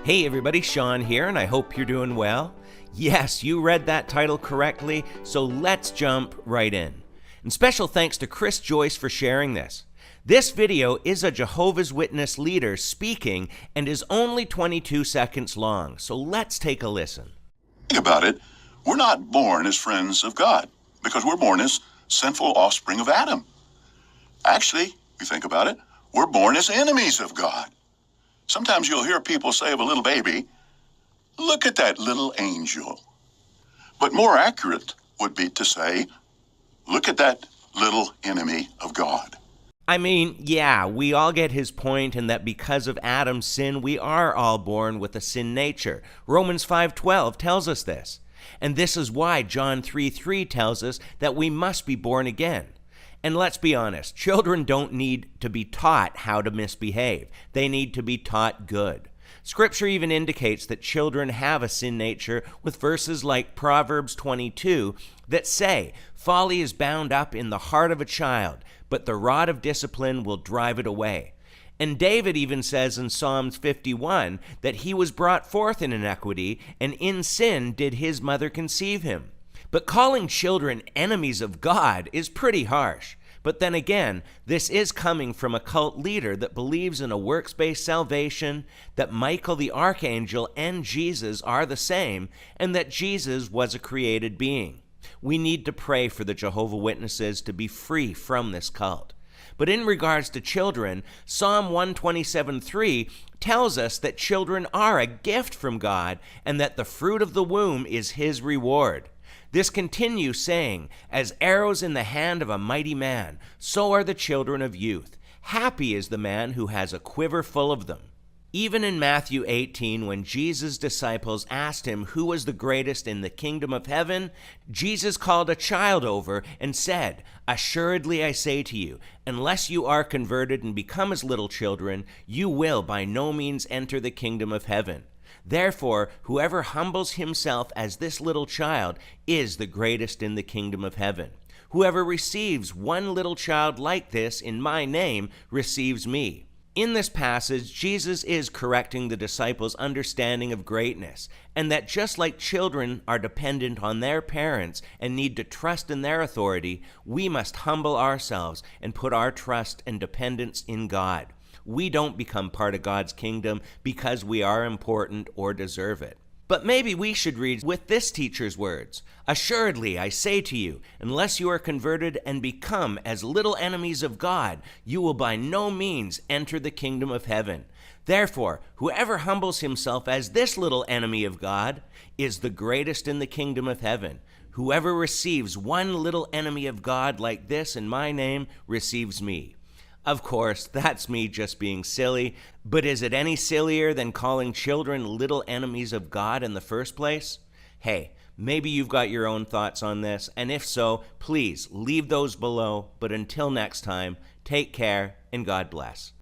Hey everybody, Sean here, and I hope you're doing well. Yes, you read that title correctly, so let's jump right in. And special thanks to Chris Joyce for sharing this. This video is a Jehovah's Witness leader speaking and is only 22 seconds long, so let's take a listen. Think about it. We're not born as friends of God because we're born as sinful offspring of Adam. Actually, if you think about it, we're born as enemies of God. Sometimes you'll hear people say of a little baby, "Look at that little angel." But more accurate would be to say, "Look at that little enemy of God." I mean, yeah, we all get his point in that because of Adam's sin, we are all born with a sin nature. Romans 5:12 tells us this. And this is why John 3:3 tells us that we must be born again. And let's be honest, children don't need to be taught how to misbehave. They need to be taught good. Scripture even indicates that children have a sin nature with verses like Proverbs 22 that say, "Folly is bound up in the heart of a child, but the rod of discipline will drive it away." And David even says in Psalms 51 that he was brought forth in iniquity, and in sin did his mother conceive him. But calling children enemies of God is pretty harsh. But then again, this is coming from a cult leader that believes in a works-based salvation, that Michael the archangel and Jesus are the same, and that Jesus was a created being. We need to pray for the Jehovah's Witnesses to be free from this cult. But in regards to children, Psalm 127:3 tells us that children are a gift from God and that the fruit of the womb is his reward. This continues saying, "As arrows in the hand of a mighty man, so are the children of youth. Happy is the man who has a quiver full of them." Even in Matthew 18, when Jesus' disciples asked him who was the greatest in the kingdom of heaven, Jesus called a child over and said, "Assuredly I say to you, unless you are converted and become as little children, you will by no means enter the kingdom of heaven. Therefore, whoever humbles himself as this little child is the greatest in the kingdom of heaven. Whoever receives one little child like this in my name receives me." In this passage, Jesus is correcting the disciples' understanding of greatness, and that just like children are dependent on their parents and need to trust in their authority, we must humble ourselves and put our trust and dependence in God. We don't become part of God's kingdom because we are important or deserve it. But maybe we should read with this teacher's words, "Assuredly, I say to you, unless you are converted and become as little enemies of God, you will by no means enter the kingdom of heaven. Therefore, whoever humbles himself as this little enemy of God is the greatest in the kingdom of heaven. Whoever receives one little enemy of God like this in my name receives me." Of course, that's me just being silly, but is it any sillier than calling children little enemies of God in the first place? Hey, maybe you've got your own thoughts on this, and if so, please leave those below. But until next time, take care and God bless.